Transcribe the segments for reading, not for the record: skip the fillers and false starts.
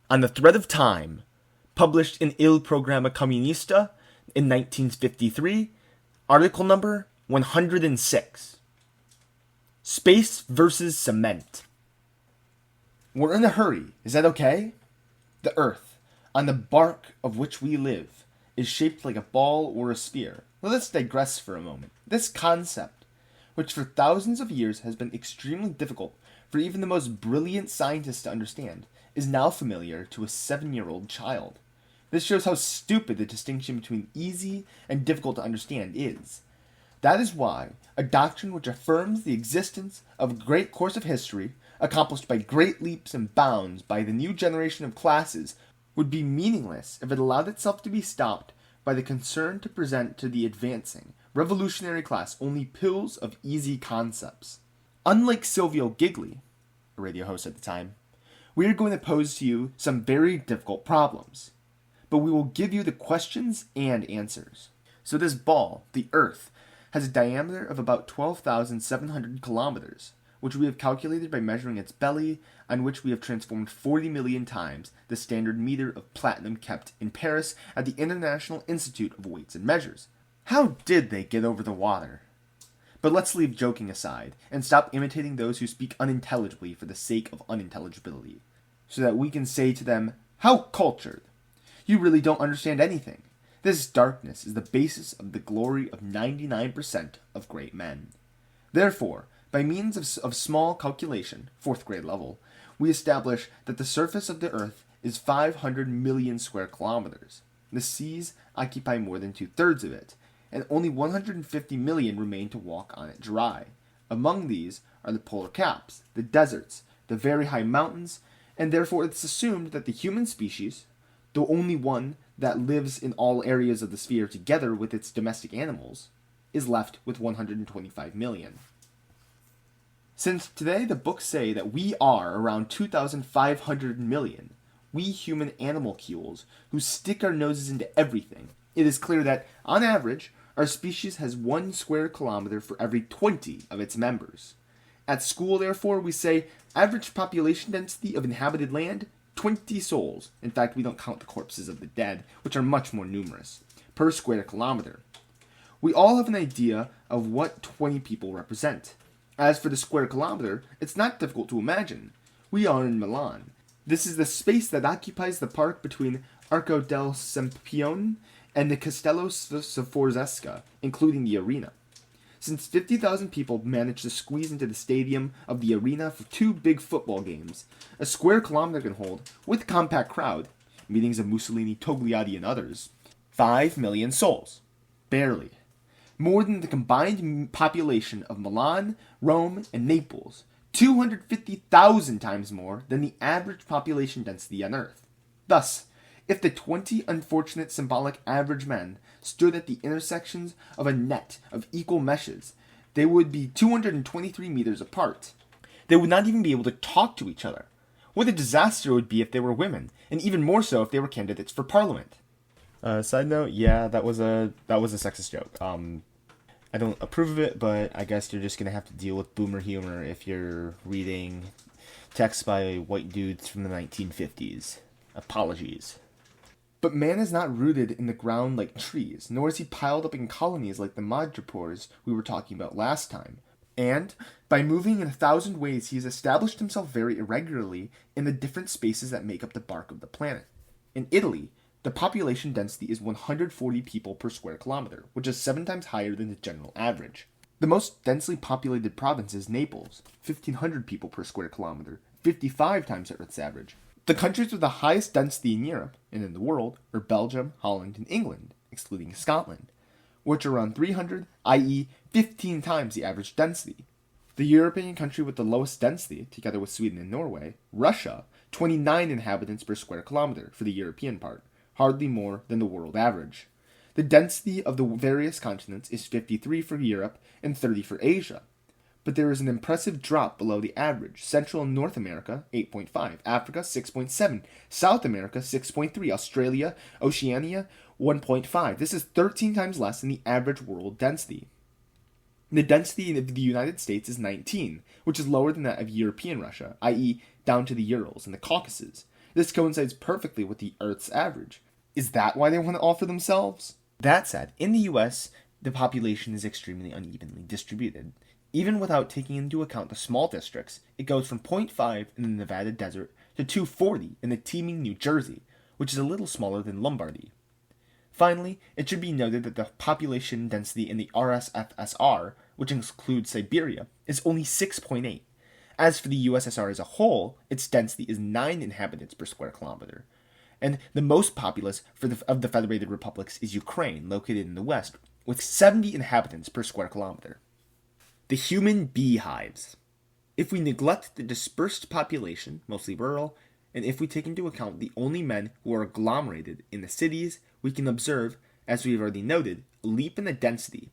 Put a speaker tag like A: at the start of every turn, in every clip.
A: on the Thread of Time, published in Il Programma Comunista in 1953, article number 106. Space versus cement. We're in a hurry, is that okay? The Earth, on the bark of which we live, is shaped like a ball or a sphere. Let us digress for a moment. This concept, which for thousands of years has been extremely difficult for even the most brilliant scientists to understand, is now familiar to a 7-year-old child. This shows how stupid the distinction between easy and difficult to understand is. That is why a doctrine which affirms the existence of a great course of history, accomplished by great leaps and bounds by the new generation of classes, would be meaningless if it allowed itself to be stopped by the concern to present to the advancing, revolutionary class only pills of easy concepts. Unlike Silvio Gigli, a radio host at the time, we are going to pose to you some very difficult problems, but we will give you the questions and answers. So this ball, the Earth, has a diameter of about 12,700 kilometers, which we have calculated by measuring its belly, on which we have transformed 40 million times the standard meter of platinum kept in Paris at the International Institute of Weights and Measures. How did they get over the water? But let's leave joking aside, and stop imitating those who speak unintelligibly for the sake of unintelligibility, so that we can say to them, "How cultured! You really don't understand anything." This darkness is the basis of the glory of 99% of great men. Therefore, by means of small calculation, 4th grade level, we establish that the surface of the Earth is 500 million square kilometers. The seas occupy more than 2/3 of it, and only 150 million remain to walk on it dry. Among these are the polar caps, the deserts, the very high mountains, and therefore it's assumed that the human species, the only one that lives in all areas of the sphere together with its domestic animals, is left with 125 million. Since today the books say that we are around 2,500 million, we human animalcules who stick our noses into everything, it is clear that, on average, our species has 1 square kilometer for every 20 of its members. At school, therefore, we say average population density of inhabited land, 20 souls. In fact, we don't count the corpses of the dead, which are much more numerous, per square kilometer. We all have an idea of what 20 people represent. As for the square kilometer, it's not difficult to imagine. We are in Milan. This is the space that occupies the park between Arco del Sempione and the Castello Sforzesca, including the arena. Since 50,000 people manage to squeeze into the stadium of the arena for 2 big football games, a square kilometer can hold, with compact crowd, meetings of Mussolini, Togliatti, and others, 5 million souls. Barely. More than the combined population of Milan, Rome, and Naples, 250,000 times more than the average population density on Earth. Thus, if the 20 unfortunate symbolic average men stood at the intersections of a net of equal meshes, they would be 223 meters apart. They would not even be able to talk to each other. What a disaster it would be if they were women, and even more so if they were candidates for parliament. Side note, yeah, that was a sexist joke. I don't approve of it, but I guess you're just gonna have to deal with boomer humor if you're reading texts by white dudes from the 1950s. Apologies. But man is not rooted in the ground like trees, nor is he piled up in colonies like the madrepores we were talking about last time. And, by moving in 1,000 ways, he has established himself very irregularly in the different spaces that make up the bark of the planet. In Italy, the population density is 140 people per square kilometer, which is 7 times higher than the general average. The most densely populated province is Naples, 1,500 people per square kilometer, 55 times Earth's average. The countries with the highest density in Europe, and in the world, are Belgium, Holland, and England, excluding Scotland, which are around 300, i.e. 15 times the average density. The European country with the lowest density, together with Sweden and Norway, Russia, 29 inhabitants per square kilometer for the European part, hardly more than the world average. The density of the various continents is 53 for Europe and 30 for Asia. But there is an impressive drop below the average. Central and North America, 8.5. Africa, 6.7. South America, 6.3. Australia, Oceania, 1.5. This is 13 times less than the average world density. The density of the United States is 19, which is lower than that of European Russia, i.e. down to the Urals and the Caucasus. This coincides perfectly with the Earth's average. Is that why they want to offer themselves? That said, in the US, the population is extremely unevenly distributed. Even without taking into account the small districts, it goes from 0.5 in the Nevada desert to 240 in the teeming New Jersey, which is a little smaller than Lombardy. Finally, it should be noted that the population density in the RSFSR, which includes Siberia, is only 6.8. As for the USSR as a whole, its density is 9 inhabitants per square kilometer. And the most populous of the federated republics is Ukraine, located in the west, with 70 inhabitants per square kilometer. The human beehives. If we neglect the dispersed population, mostly rural, and if we take into account the only men who are agglomerated in the cities, we can observe, as we have already noted, a leap in the density.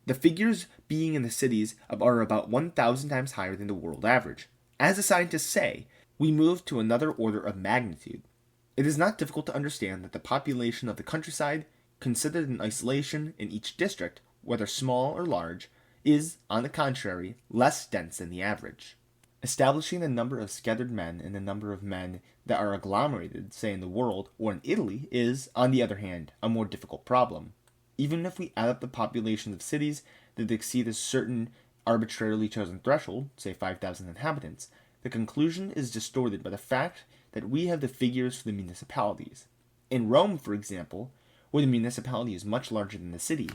A: The figures being in the cities are about 1,000 times higher than the world average. As the scientists say, we move to another order of magnitude. It is not difficult to understand that the population of the countryside, considered in isolation in each district, whether small or large, is, on the contrary, less dense than the average. Establishing the number of scattered men and the number of men that are agglomerated, say in the world or in Italy, is, on the other hand, a more difficult problem. Even if we add up the populations of cities that exceed a certain arbitrarily chosen threshold, say 5,000 inhabitants, the conclusion is distorted by the fact that we have the figures for the municipalities. In Rome, for example, where the municipality is much larger than the city,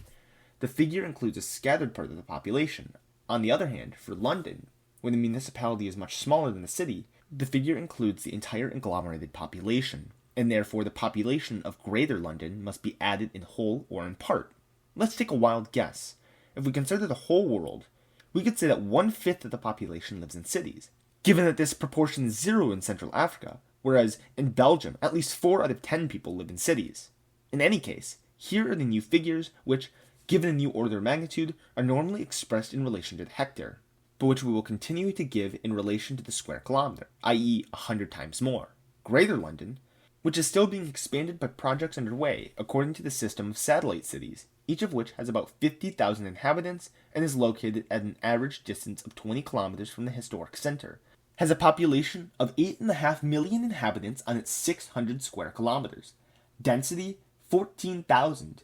A: the figure includes a scattered part of the population. On the other hand, for London, where the municipality is much smaller than the city, the figure includes the entire agglomerated population, and therefore the population of Greater London must be added in whole or in part. Let's take a wild guess. If we consider the whole world, we could say that 1/5 of the population lives in cities, given that this proportion is 0 in Central Africa, whereas in Belgium, at least 4 out of 10 people live in cities. In any case, here are the new figures which, given a new order of magnitude, are normally expressed in relation to the hectare, but which we will continue to give in relation to the square kilometer, i.e. 100 times more. Greater London, which is still being expanded by projects underway according to the system of satellite cities, each of which has about 50,000 inhabitants and is located at an average distance of 20 kilometers from the historic center, has a population of 8.5 million inhabitants on its 600 square kilometers. Density, 14,000.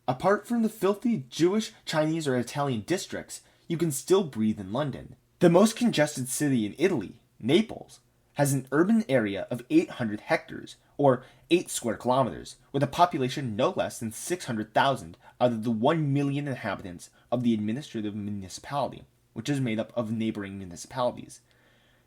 A: Apart from the filthy Jewish, Chinese, or Italian districts, you can still breathe in London. The most congested city in Italy, Naples, has an urban area of 800 hectares, or 8 square kilometers, with a population no less than 600,000 out of the 1 million inhabitants of the administrative municipality, which is made up of neighboring municipalities.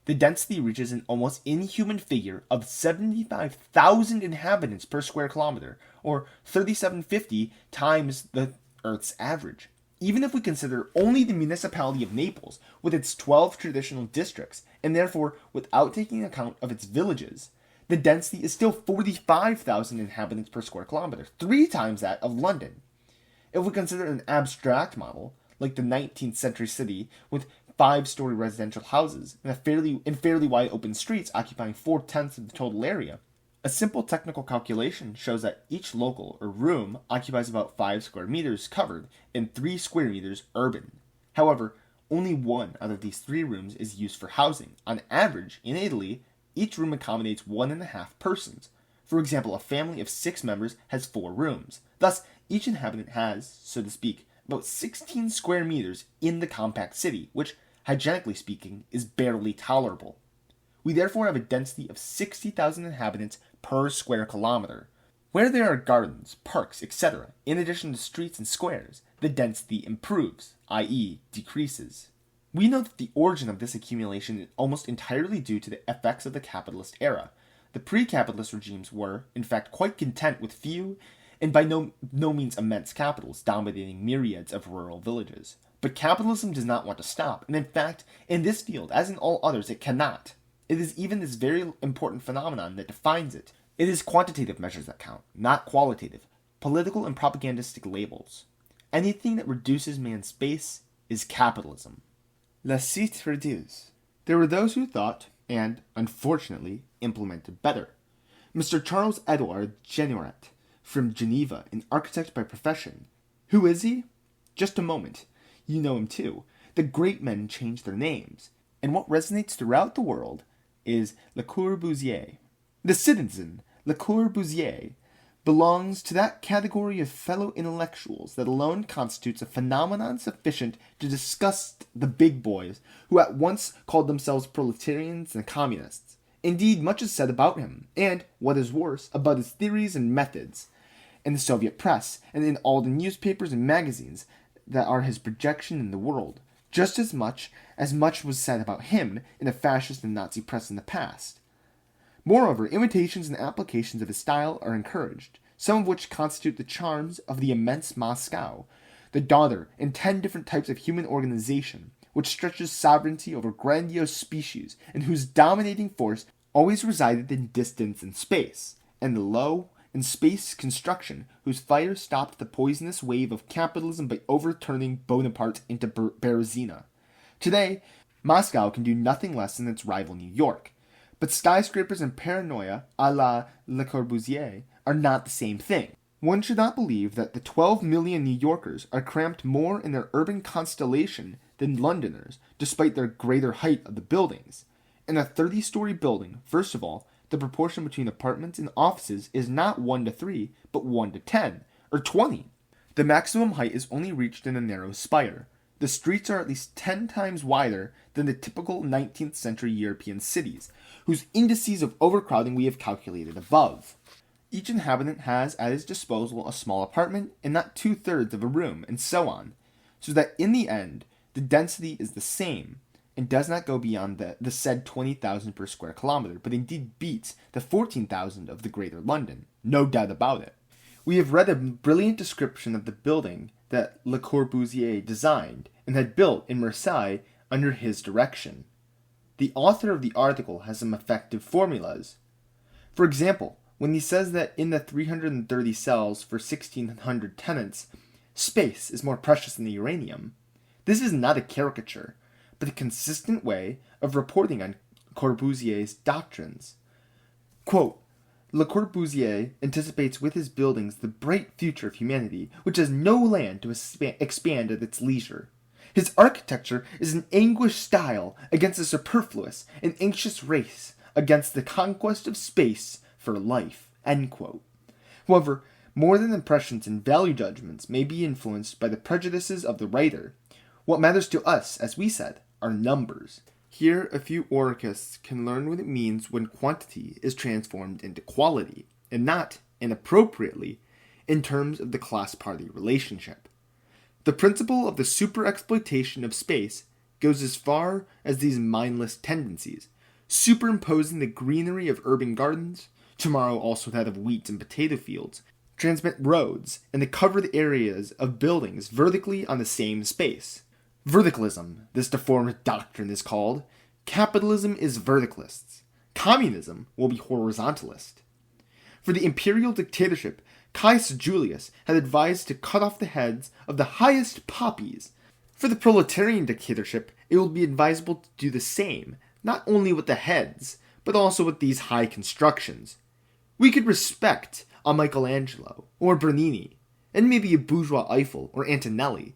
A: The density reaches an almost inhuman figure of 75,000 inhabitants per square kilometer, or 3,750 times the Earth's average. Even if we consider only the municipality of Naples, with its 12 traditional districts, and therefore without taking account of its villages, the density is still 45,000 inhabitants per square kilometer, 3 times that of London. If we consider an abstract model, like the 19th century city, with 5-story residential houses and fairly wide open streets occupying 4/10 of the total area, a simple technical calculation shows that each local or room occupies about 5 square meters covered and 3 square meters urban. However, only 1 out of these 3 rooms is used for housing. On average, in Italy, each room accommodates 1.5 persons. For example, a family of 6 members has 4 rooms. Thus, each inhabitant has, so to speak, about 16 square meters in the compact city, which, hygienically speaking, is barely tolerable. We therefore have a density of 60,000 inhabitants per square kilometer. Where there are gardens, parks, etc., in addition to streets and squares, the density improves, i.e. decreases. We know that the origin of this accumulation is almost entirely due to the effects of the capitalist era. The pre-capitalist regimes were, in fact, quite content with few and by no means immense capitals dominating myriads of rural villages. But capitalism does not want to stop, and in fact, in this field, as in all others, it cannot. It is even this very important phenomenon that defines it. It is quantitative measures that count, not qualitative, political and propagandistic labels. Anything that reduces man's space is capitalism. La cite réduise. There were those who thought, and, unfortunately, implemented better. Mr. Charles Edouard Genouret, from Geneva, an architect by profession. Who is he? Just a moment. You know him too. The great men change their names. And what resonates throughout the world is Le Corbusier. The citizen, Le Corbusier, belongs to that category of fellow intellectuals that alone constitutes a phenomenon sufficient to disgust the big boys who at once called themselves proletarians and communists. Indeed, much is said about him, and, what is worse, about his theories and methods, in the Soviet press, and in all the newspapers and magazines that are his projection in the world. Just as much was said about him in the fascist and Nazi press in the past. Moreover, imitations and applications of his style are encouraged, some of which constitute the charms of the immense Moscow, the daughter in 10 different types of human organization, which stretches sovereignty over grandiose species, and whose dominating force always resided in distance and space, and the low in space construction, whose fire stopped the poisonous wave of capitalism by overturning Bonaparte into Berezina. Today, Moscow can do nothing less than its rival New York. But skyscrapers and paranoia, a la Le Corbusier, are not the same thing. One should not believe that the 12 million New Yorkers are cramped more in their urban constellation than Londoners, despite their greater height of the buildings. In a 30-story building, first of all, the proportion between apartments and offices is not 1 to 3, but 1 to 10, or 20. The maximum height is only reached in a narrow spire. The streets are at least 10 times wider than the typical 19th century European cities, whose indices of overcrowding we have calculated above. Each inhabitant has at his disposal a small apartment and not 2/3 of a room, and so on, so that in the end, the density is the same, and does not go beyond the said 20,000 per square kilometer, but indeed beats the 14,000 of the Greater London. No doubt about it. We have read a brilliant description of the building that Le Corbusier designed and had built in Marseille under his direction. The author of the article has some effective formulas. For example, when he says that in the 330 cells for 1,600 tenants, space is more precious than the uranium, this is not a caricature, but a consistent way of reporting on Corbusier's doctrines. Quote, Le Corbusier anticipates with his buildings the bright future of humanity, which has no land to expand at its leisure. His architecture is an anguished style against a superfluous and anxious race, against the conquest of space for life. End quote. However, more than impressions and value judgments may be influenced by the prejudices of the writer. What matters to us, as we said, are numbers. Here, a few orchists can learn what it means when quantity is transformed into quality, and not, inappropriately, in terms of the class-party relationship. The principle of the super-exploitation of space goes as far as these mindless tendencies, superimposing the greenery of urban gardens, tomorrow also that of wheat and potato fields, transmit roads and the covered areas of buildings vertically on the same space. Verticalism, this deformed doctrine is called. Capitalism is verticalist. Communism will be horizontalist. For the imperial dictatorship, Caius Julius had advised to cut off the heads of the highest poppies. For the proletarian dictatorship, it will be advisable to do the same, not only with the heads, but also with these high constructions. We could respect a Michelangelo, or Bernini, and maybe a bourgeois Eiffel or Antonelli,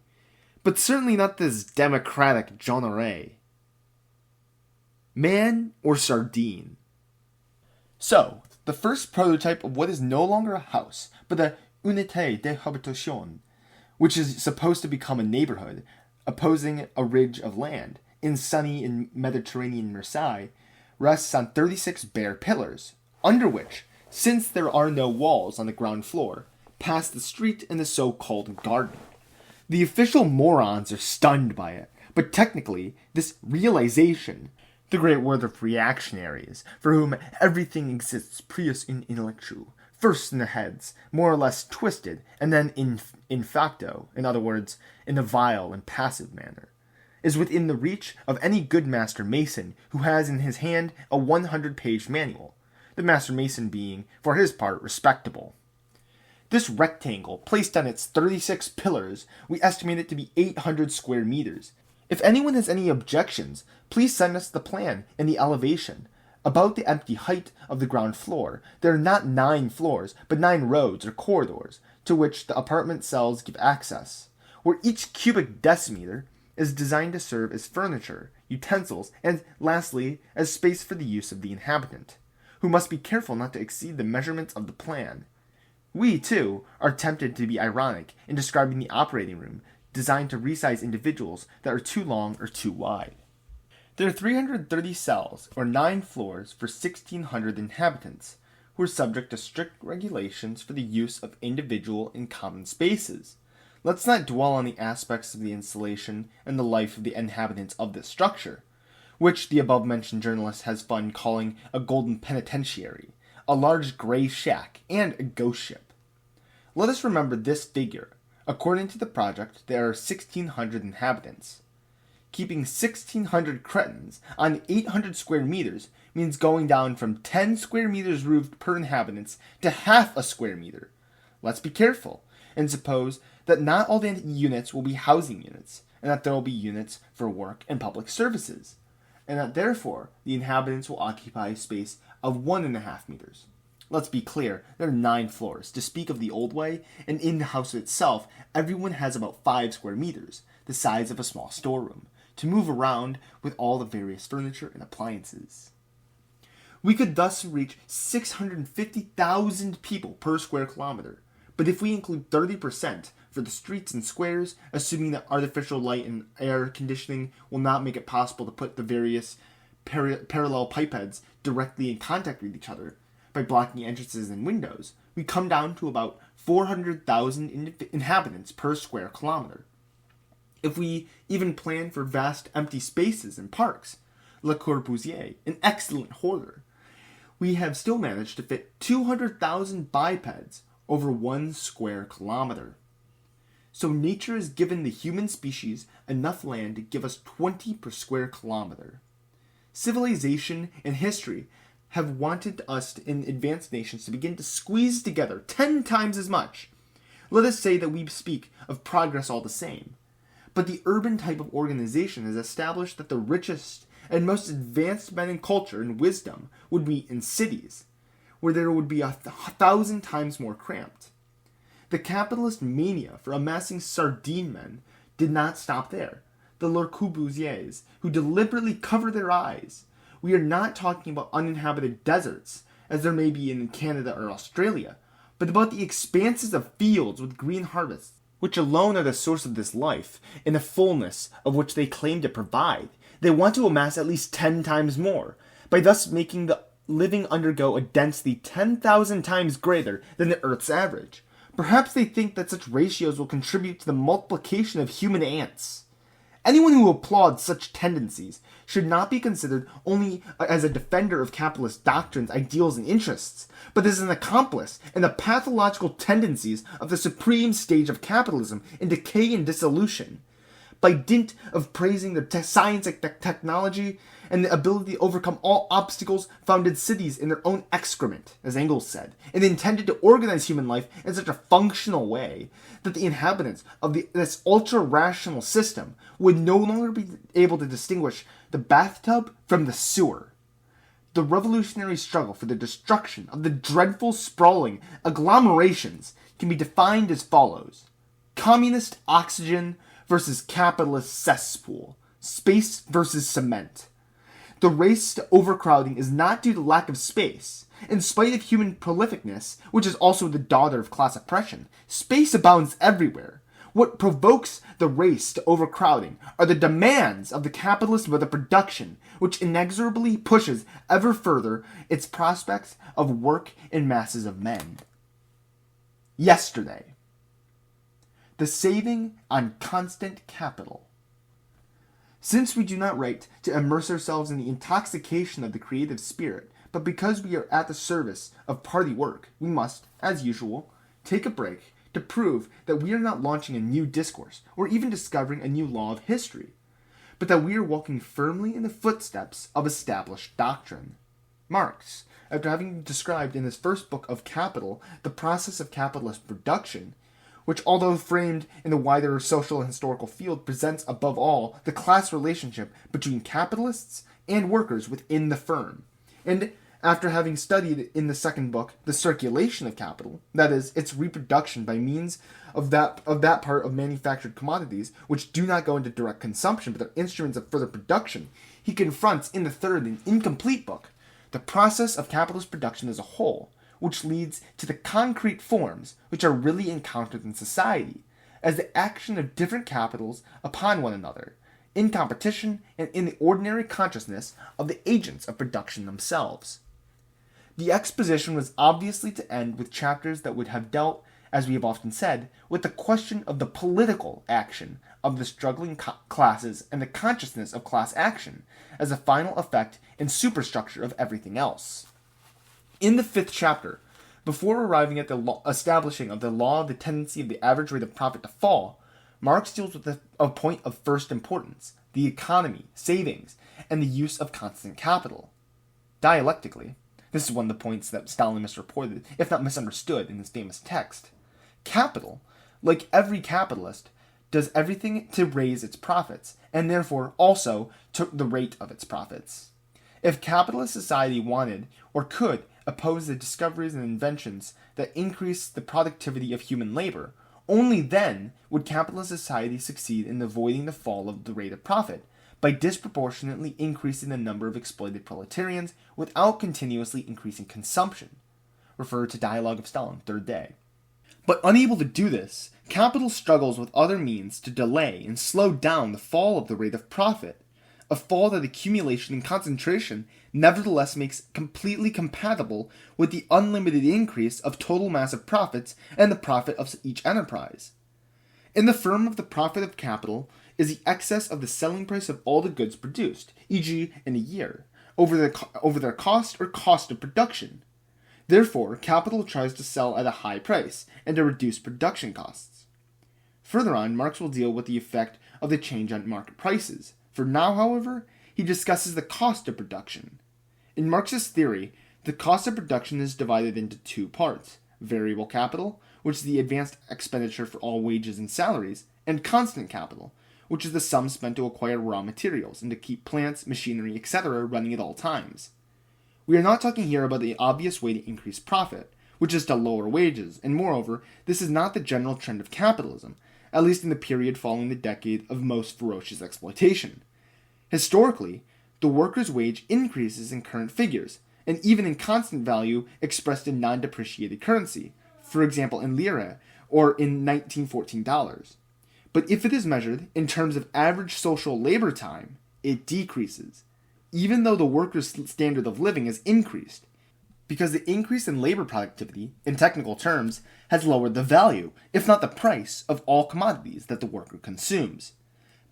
A: but certainly not this democratic John Array. Man or sardine? So, the first prototype of what is no longer a house, but a unité de habitation, which is supposed to become a neighborhood, opposing a ridge of land, in sunny and Mediterranean Marseille, rests on 36 bare pillars, under which, since there are no walls on the ground floor, pass the street and the so-called garden. The official morons are stunned by it, but technically, this realization, the great word of reactionaries, for whom everything exists prius in intellectu, first in the heads, more or less twisted, and then in facto, in other words, in a vile and passive manner, is within the reach of any good master mason who has in his hand a 100-page manual, the master mason being, for his part, respectable. This rectangle, placed on its 36 pillars, we estimate it to be 800 square meters. If anyone has any objections, please send us the plan and the elevation. About the empty height of the ground floor, there are not 9 floors, but 9 roads or corridors, to which the apartment cells give access, where each cubic decimeter is designed to serve as furniture, utensils, and, lastly, as space for the use of the inhabitant, who must be careful not to exceed the measurements of the plan. We, too, are tempted to be ironic in describing the operating room, designed to resize individuals that are too long or too wide. There are 330 cells, or 9 floors, for 1,600 inhabitants, who are subject to strict regulations for the use of individual and common spaces. Let's not dwell on the aspects of the installation and the life of the inhabitants of this structure, which the above-mentioned journalist has fun calling a golden penitentiary, a large gray shack, and a ghost ship. Let us remember this figure. According to the project, there are 1,600 inhabitants. Keeping 1,600 cretins on 800 square meters means going down from 10 square meters roofed per inhabitants to half a square meter. Let's be careful, and suppose that not all the units will be housing units, and that there will be units for work and public services, and that therefore the inhabitants will occupy a space of 1.5 meters. Let's be clear, there are 9 floors, to speak of the old way, and in the house itself, everyone has about 5 square meters, the size of a small storeroom, to move around with all the various furniture and appliances. We could thus reach 650,000 people per square kilometer, but if we include 30% for the streets and squares, assuming that artificial light and air conditioning will not make it possible to put the various parallel pipeheads directly in contact with each other by blocking entrances and windows, we come down to about 400,000 inhabitants per square kilometer. If we even plan for vast empty spaces and parks, Le Corbusier, an excellent hoarder, we have still managed to fit 200,000 bipeds over 1 square kilometer. So nature has given the human species enough land to give us 20 per square kilometer. Civilization and history have wanted us in advanced nations to begin to squeeze together 10 times as much. Let us say that we speak of progress all the same. But the urban type of organization has established that the richest and most advanced men in culture and wisdom would be in cities, where there would be 1,000 times more cramped. The capitalist mania for amassing sardine men did not stop there. The Le Corbusiers, who deliberately cover their eyes. We are not talking about uninhabited deserts, as there may be in Canada or Australia, but about the expanses of fields with green harvests, which alone are the source of this life, in the fullness of which they claim to provide. They want to amass at least 10 times more, by thus making the living undergo a density 10,000 times greater than the Earth's average. Perhaps they think that such ratios will contribute to the multiplication of human ants. Anyone who applauds such tendencies should not be considered only as a defender of capitalist doctrines, ideals, and interests, but as an accomplice in the pathological tendencies of the supreme stage of capitalism in decay and dissolution. By dint of praising their science and technology and the ability to overcome all obstacles, founded cities in their own excrement, as Engels said, and intended to organize human life in such a functional way that the inhabitants of this ultra-rational system would no longer be able to distinguish the bathtub from the sewer. The revolutionary struggle for the destruction of the dreadful sprawling agglomerations can be defined as follows: communist oxygen versus capitalist cesspool, space versus cement. The race to overcrowding is not due to lack of space. In spite of human prolificness, which is also the daughter of class oppression, space abounds everywhere. What provokes the race to overcrowding are the demands of the capitalist mode of production, which inexorably pushes ever further its prospects of work in masses of men. Yesterday. The saving on constant capital. Since we do not write to immerse ourselves in the intoxication of the creative spirit, but because we are at the service of party work, we must, as usual, take a break to prove that we are not launching a new discourse or even discovering a new law of history, but that we are walking firmly in the footsteps of established doctrine. Marx, after having described in his first book of Capital the process of capitalist production, which, although framed in the wider social and historical field, presents above all the class relationship between capitalists and workers within the firm. And after having studied in the second book the circulation of capital, that is, its reproduction by means of that part of manufactured commodities which do not go into direct consumption but are instruments of further production, he confronts in the third and incomplete book the process of capitalist production as a whole, which leads to the concrete forms which are really encountered in society, as the action of different capitals upon one another, in competition and in the ordinary consciousness of the agents of production themselves. The exposition was obviously to end with chapters that would have dealt, as we have often said, with the question of the political action of the struggling classes and the consciousness of class action as a final effect and superstructure of everything else. In the 5th chapter, before arriving at the establishing of the law of the tendency of the average rate of profit to fall, Marx deals with a point of first importance, the economy, savings, and the use of constant capital. Dialectically, this is one of the points that Stalin misreported, if not misunderstood, in his famous text. Capital, like every capitalist, does everything to raise its profits, and therefore also to the rate of its profits. If capitalist society wanted, or could, oppose the discoveries and inventions that increase the productivity of human labor, only then would capitalist society succeed in avoiding the fall of the rate of profit, by disproportionately increasing the number of exploited proletarians without continuously increasing consumption. Refer to Dialogue of Stalin, 3rd day. But unable to do this, capital struggles with other means to delay and slow down the fall of the rate of profit, a fall that accumulation and concentration nevertheless makes completely compatible with the unlimited increase of total mass of profits and the profit of each enterprise. In the firm of the profit of capital is the excess of the selling price of all the goods produced, e.g. in a year, over their cost or cost of production. Therefore, capital tries to sell at a high price and to reduce production costs. Further on, Marx will deal with the effect of the change on market prices. For now, however, he discusses the cost of production. In Marx's theory, the cost of production is divided into 2 parts: variable capital, which is the advanced expenditure for all wages and salaries, and constant capital, which is the sum spent to acquire raw materials and to keep plants, machinery, etc. running at all times. We are not talking here about the obvious way to increase profit, which is to lower wages, and moreover, this is not the general trend of capitalism, at least in the period following the decade of most ferocious exploitation. Historically, the worker's wage increases in current figures, and even in constant value expressed in non-depreciated currency, for example in lira, or in 1914 dollars. But if it is measured in terms of average social labor time, it decreases, even though the worker's standard of living has increased, because the increase in labor productivity, in technical terms, has lowered the value, if not the price, of all commodities that the worker consumes.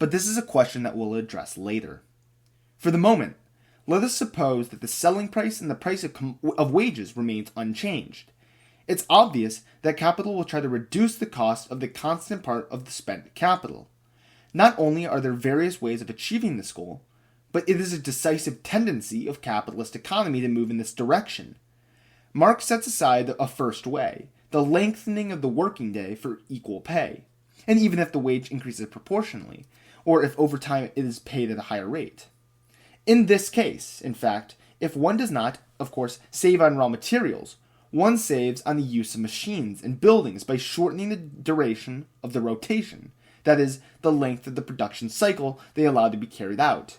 A: But this is a question that we'll address later. For the moment, let us suppose that the selling price and the price of wages remains unchanged. It's obvious that capital will try to reduce the cost of the constant part of the spent capital. Not only are there various ways of achieving this goal, but it is a decisive tendency of capitalist economy to move in this direction. Marx sets aside a first way, the lengthening of the working day for equal pay, and even if the wage increases proportionally, or if over time it is paid at a higher rate. In this case, in fact, if one does not, of course, save on raw materials, one saves on the use of machines and buildings by shortening the duration of the rotation, that is, the length of the production cycle they allow to be carried out.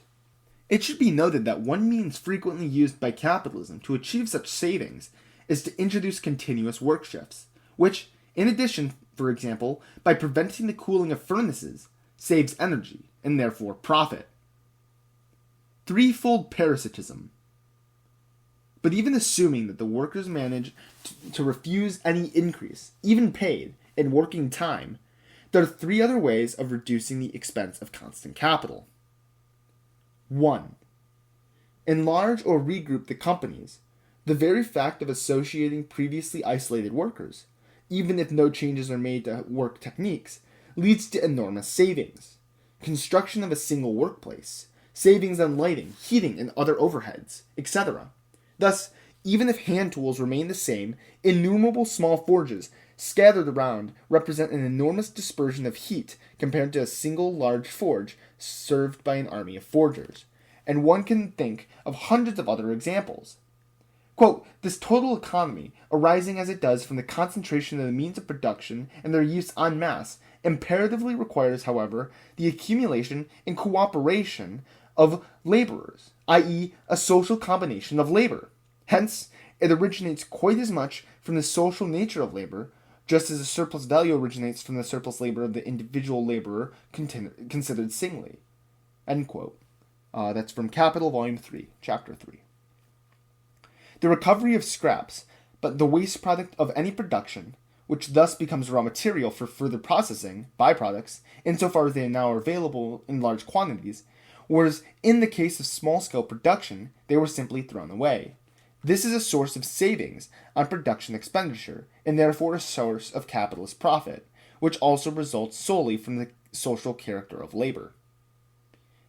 A: It should be noted that one means frequently used by capitalism to achieve such savings is to introduce continuous work shifts, which, in addition, for example, by preventing the cooling of furnaces, saves energy and therefore profit. Threefold parasitism. But even assuming that the workers manage to refuse any increase, even paid, in working time, there are 3 other ways of reducing the expense of constant capital. 1. Enlarge or regroup the companies. The very fact of associating previously isolated workers, even if no changes are made to work techniques, leads to enormous savings. Construction of a single workplace, savings on lighting, heating, and other overheads, etc. Thus, even if hand tools remain the same, innumerable small forges scattered around represent an enormous dispersion of heat compared to a single large forge served by an army of forgers. And one can think of hundreds of other examples. Quote, this total economy, arising as it does from the concentration of the means of production and their use en masse, imperatively requires, however, the accumulation and cooperation of laborers, i.e., a social combination of labor. Hence, it originates quite as much from the social nature of labor, just as the surplus value originates from the surplus labor of the individual laborer considered singly. End quote. That's from Capital, Volume 3, Chapter 3. The recovery of scraps, but the waste product of any production, which thus becomes raw material for further processing, byproducts, insofar as they are now available in large quantities, whereas in the case of small-scale production, they were simply thrown away. This is a source of savings on production expenditure, and therefore a source of capitalist profit, which also results solely from the social character of labor.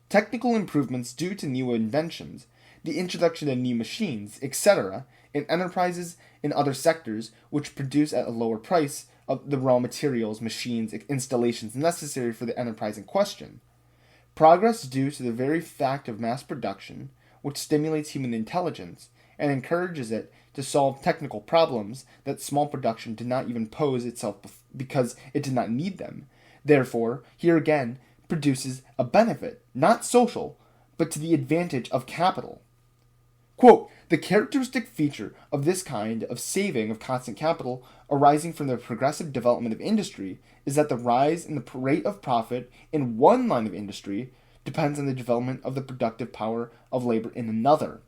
A: Technical improvements due to new inventions, the introduction of new machines, etc., in enterprises in other sectors which produce at a lower price of the raw materials, machines, installations necessary for the enterprise in question. Progress due to the very fact of mass production, which stimulates human intelligence and encourages it to solve technical problems that small production did not even pose itself because it did not need them. Therefore, here again, produces a benefit, not social, but to the advantage of capital. Quote, the characteristic feature of this kind of saving of constant capital arising from the progressive development of industry is that the rise in the rate of profit in one line of industry depends on the development of the productive power of labor in another.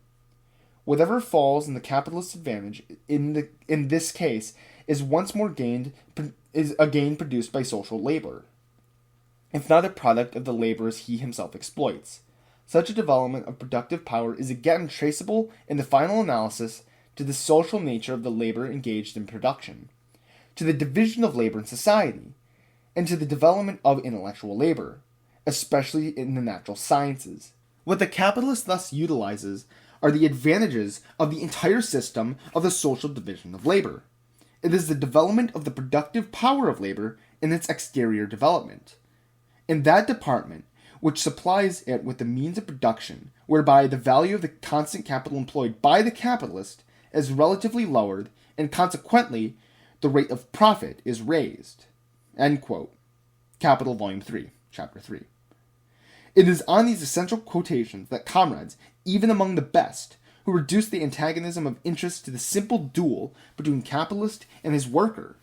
A: Whatever falls in the capitalist's advantage in this case is once more a gain produced by social labor, if not a product of the laborers he himself exploits. Such a development of productive power is again traceable in the final analysis to the social nature of the labor engaged in production, to the division of labor in society, and to the development of intellectual labor, especially in the natural sciences. What the capitalist thus utilizes are the advantages of the entire system of the social division of labor. It is the development of the productive power of labor in its exterior development. In that department, which supplies it with the means of production, whereby the value of the constant capital employed by the capitalist is relatively lowered, and consequently, the rate of profit is raised. End quote. Capital, Volume 3, Chapter 3. It is on these essential quotations that comrades, even among the best, who reduce the antagonism of interest to the simple duel between capitalist and his worker,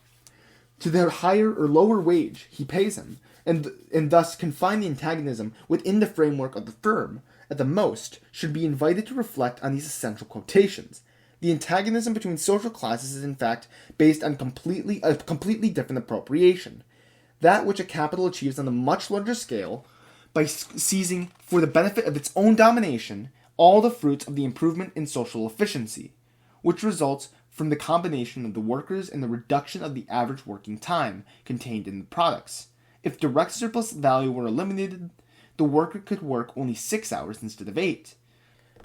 A: to the higher or lower wage he pays him, and thus confine the antagonism within the framework of the firm, at the most, should be invited to reflect on these essential quotations. The antagonism between social classes is in fact based on a completely different appropriation, that which a capital achieves on a much larger scale by seizing, for the benefit of its own domination, all the fruits of the improvement in social efficiency, which results from the combination of the workers and the reduction of the average working time contained in the products. If direct surplus value were eliminated, the worker could work only 6 hours instead of 8.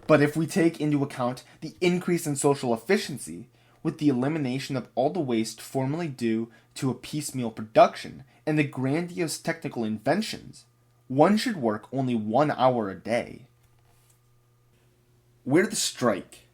A: But if we take into account the increase in social efficiency, with the elimination of all the waste formerly due to a piecemeal production and the grandiose technical inventions, one should work only 1 hour a day. Where the strike?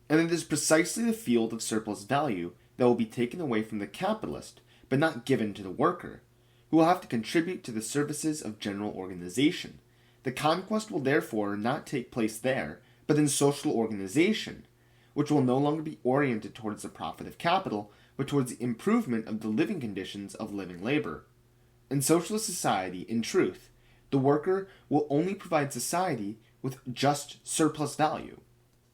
A: And it is precisely the field of surplus value that will be taken away from the capitalist, but not given to the worker, who will have to contribute to the services of general organization. The conquest will therefore not take place there, but in social organization, which will no longer be oriented towards the profit of capital, but towards the improvement of the living conditions of living labor. In socialist society, in truth, the worker will only provide society with just surplus value.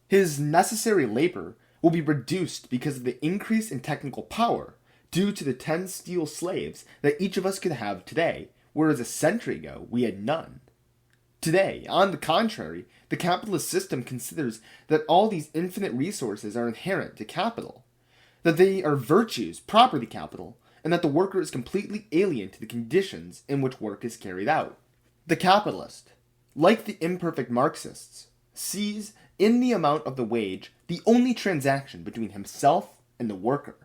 A: His necessary labor will be reduced because of the increase in technical power due to the 10 steel slaves that each of us could have today, whereas a century ago we had none. Today, on the contrary, the capitalist system considers that all these infinite resources are inherent to capital, that they are virtues proper to capital, and that the worker is completely alien to the conditions in which work is carried out. The capitalist, like the imperfect Marxists, sees in the amount of the wage the only transaction between himself and the worker.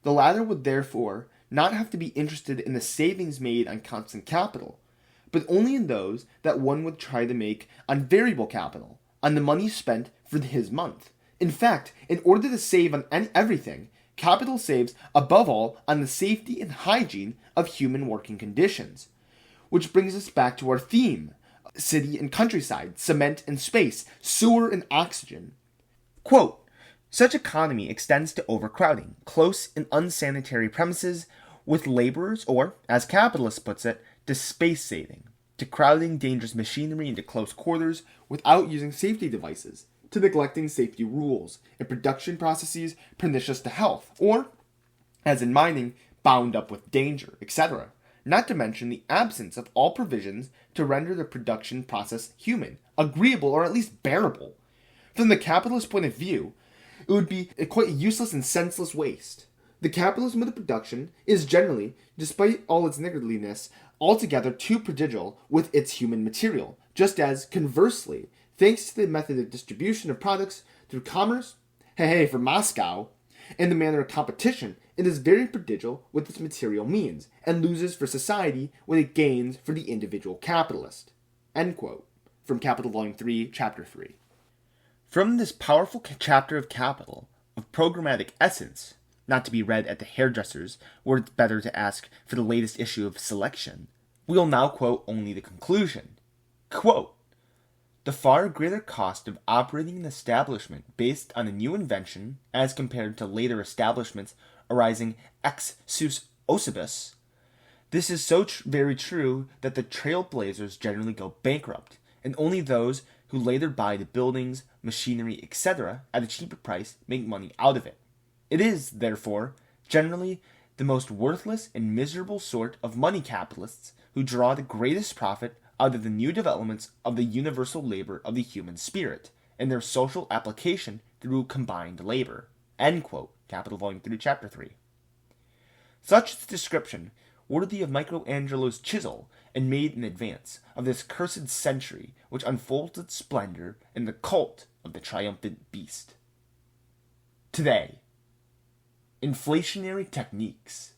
A: The latter would therefore not have to be interested in the savings made on constant capital, but only in those that one would try to make on variable capital, on the money spent for his month. In fact, in order to save on everything, capital saves above all on the safety and hygiene of human working conditions. Which brings us back to our theme, city and countryside, cement and space, sewer and oxygen. Quote, such economy extends to overcrowding, close and unsanitary premises with laborers, or, as capitalist puts it, to space saving, to crowding dangerous machinery into close quarters without using safety devices, to neglecting safety rules and production processes pernicious to health, or, as in mining, bound up with danger, etc. Not to mention the absence of all provisions to render the production process human, agreeable, or at least bearable. From the capitalist point of view, it would be a quite useless and senseless waste. The capitalism of the production is generally, despite all its niggardliness, altogether too prodigal with its human material, just as, conversely, thanks to the method of distribution of products through commerce, hey for Moscow, and the manner of competition, it is very prodigal with its material means, and loses for society what it gains for the individual capitalist. End quote. From Capital Volume 3, Chapter 3. From this powerful chapter of Capital, of programmatic essence, not to be read at the hairdresser's, where it's better to ask for the latest issue of Selection, we will now quote only the conclusion. Quote, the far greater cost of operating an establishment based on a new invention, as compared to later establishments arising ex sus ocibus. This is so very true that the trailblazers generally go bankrupt, and only those who later buy the buildings, machinery, etc. at a cheaper price make money out of it. It is, therefore, generally the most worthless and miserable sort of money capitalists who draw the greatest profit out of the new developments of the universal labor of the human spirit, and their social application through combined labor. End quote. Capital Volume 3, Chapter 3. Such is the description, worthy of Michelangelo's chisel, and made in advance of this cursed century which unfolds its splendor in the cult of the triumphant beast. Today, inflationary techniques.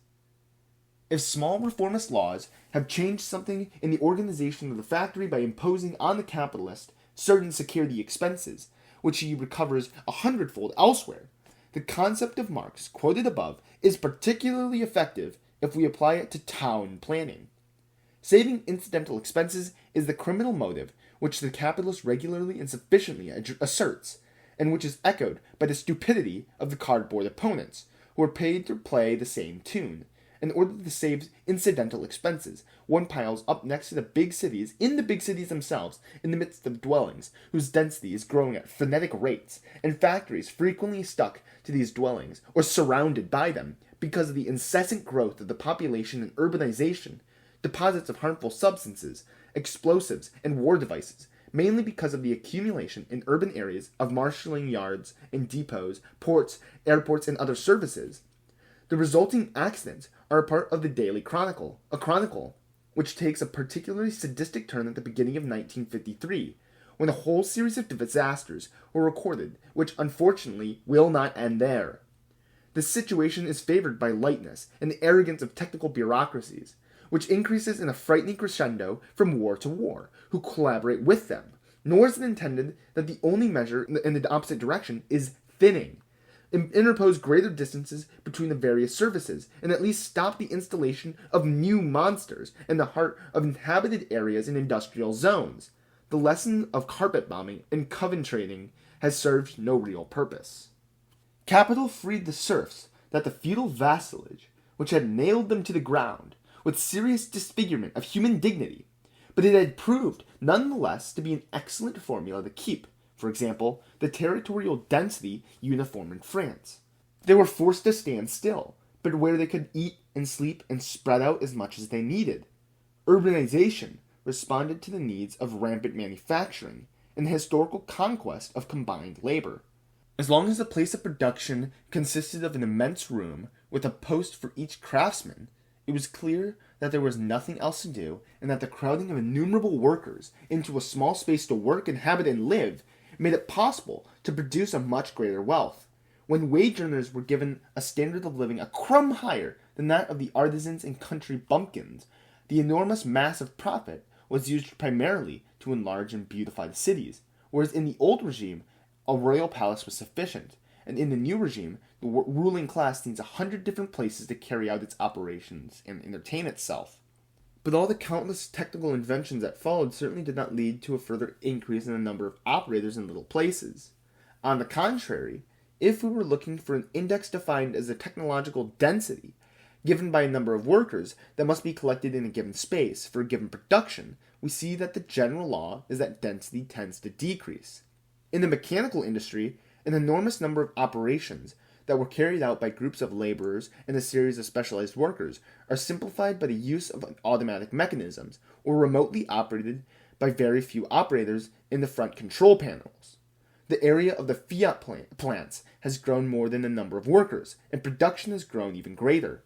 A: If small reformist laws have changed something in the organization of the factory by imposing on the capitalist certain security expenses, which he recovers 100-fold elsewhere, the concept of Marx, quoted above, is particularly effective if we apply it to town planning. Saving incidental expenses is the criminal motive which the capitalist regularly and sufficiently asserts, and which is echoed by the stupidity of the cardboard opponents, who are paid to play the same tune. In order to save incidental expenses, one piles up next to the big cities, in the big cities themselves, in the midst of dwellings, whose density is growing at frenetic rates, and factories frequently stuck to these dwellings, or surrounded by them, because of the incessant growth of the population and urbanization, deposits of harmful substances, explosives, and war devices, mainly because of the accumulation in urban areas of marshalling yards and depots, ports, airports, and other services. The resulting accidents are a part of the Daily Chronicle, a chronicle which takes a particularly sadistic turn at the beginning of 1953, when a whole series of disasters were recorded, which unfortunately will not end there. The situation is favored by lightness and the arrogance of technical bureaucracies, which increases in a frightening crescendo from war to war, who collaborate with them. Nor is it intended that the only measure in the opposite direction is thinning, interpose greater distances between the various services, and at least stop the installation of new monsters in the heart of inhabited areas and industrial zones. The lesson of carpet bombing and coven trading has served no real purpose. Capital freed the serfs that the feudal vassalage, which had nailed them to the ground, with serious disfigurement of human dignity, but it had proved none the less to be an excellent formula to keep, for example, the territorial density uniform in France. They were forced to stand still, but where they could eat and sleep and spread out as much as they needed. Urbanization responded to the needs of rampant manufacturing and the historical conquest of combined labor. As long as the place of production consisted of an immense room with a post for each craftsman, it was clear that there was nothing else to do, and that the crowding of innumerable workers into a small space to work, inhabit, and live made it possible to produce a much greater wealth. When wage earners were given a standard of living a crumb higher than that of the artisans and country bumpkins, the enormous mass of profit was used primarily to enlarge and beautify the cities, whereas in the old regime, a royal palace was sufficient, and in the new regime, the ruling class needs 100 different places to carry out its operations and entertain itself. But all the countless technical inventions that followed certainly did not lead to a further increase in the number of operators in little places. On the contrary, if we were looking for an index defined as a technological density, given by a number of workers that must be collected in a given space for a given production, we see that the general law is that density tends to decrease. In the mechanical industry, an enormous number of operations that were carried out by groups of laborers and a series of specialized workers are simplified by the use of automatic mechanisms or remotely operated by very few operators in the front control panels. The area of the Fiat plants has grown more than the number of workers, and production has grown even greater.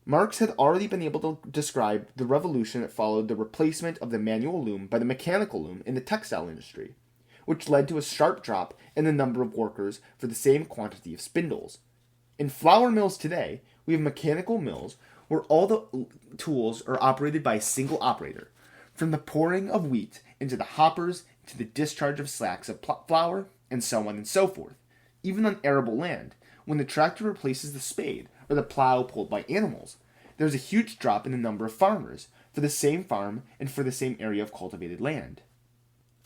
A: Marx had already been able to describe the revolution that followed the replacement of the manual loom by the mechanical loom in the textile industry, which led to a sharp drop in the number of workers for the same quantity of spindles. In flour mills today, we have mechanical mills where all the tools are operated by a single operator, from the pouring of wheat into the hoppers to the discharge of sacks of flour, and so on and so forth. Even on arable land, when the tractor replaces the spade or the plow pulled by animals, there is a huge drop in the number of farmers for the same farm and for the same area of cultivated land.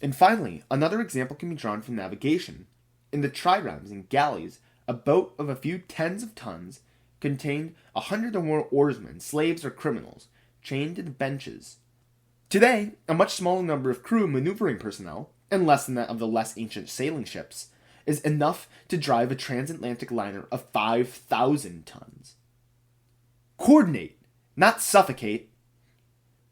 A: And finally, another example can be drawn from navigation. In the triremes and galleys, a boat of a few tens of tons contained 100 or more oarsmen, slaves, or criminals, chained to the benches. Today, a much smaller number of crew maneuvering personnel, and less than that of the less ancient sailing ships, is enough to drive a transatlantic liner of 5,000 tons. Coordinate, not suffocate.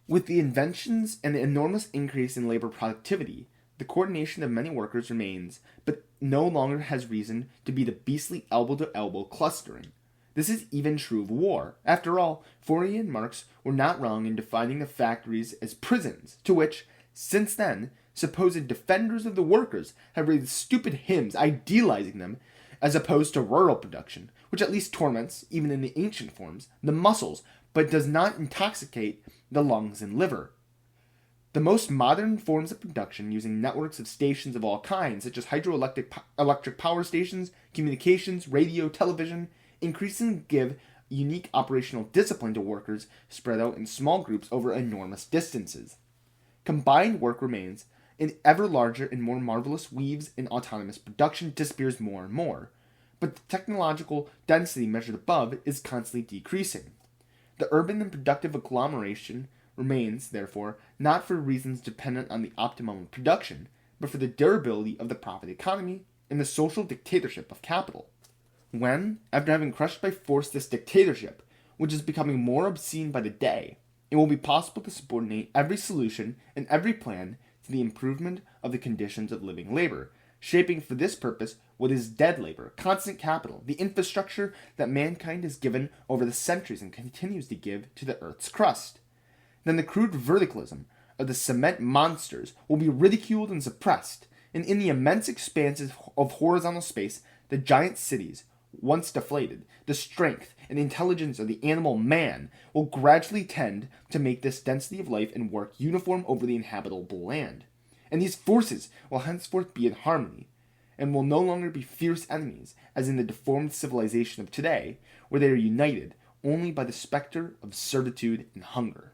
A: With the inventions and the enormous increase in labor productivity, the coordination of many workers remains, but no longer has reason to be the beastly elbow-to-elbow clustering. This is even true of war. After all, Fourier and Marx were not wrong in defining the factories as prisons, to which, since then, supposed defenders of the workers have raised stupid hymns idealizing them, as opposed to rural production, which at least torments, even in the ancient forms, the muscles, but does not intoxicate the lungs and liver. The most modern forms of production, using networks of stations of all kinds, such as hydroelectric power stations, communications, radio, television, increasingly give unique operational discipline to workers spread out in small groups over enormous distances. Combined work remains, in ever larger and more marvelous weaves, and autonomous production disappears more and more. But the technological density measured above is constantly decreasing. The urban and productive agglomeration remains, therefore, not for reasons dependent on the optimum of production, but for the durability of the profit economy and the social dictatorship of capital. When, after having crushed by force this dictatorship, which is becoming more obscene by the day, it will be possible to subordinate every solution and every plan to the improvement of the conditions of living labor, shaping for this purpose what is dead labor, constant capital, the infrastructure that mankind has given over the centuries and continues to give to the earth's crust. Then the crude verticalism of the cement monsters will be ridiculed and suppressed, and in the immense expanses of horizontal space, the giant cities, once deflated, the strength and intelligence of the animal man will gradually tend to make this density of life and work uniform over the inhabitable land. And these forces will henceforth be in harmony, and will no longer be fierce enemies, as in the deformed civilization of today, where they are united only by the specter of servitude and hunger.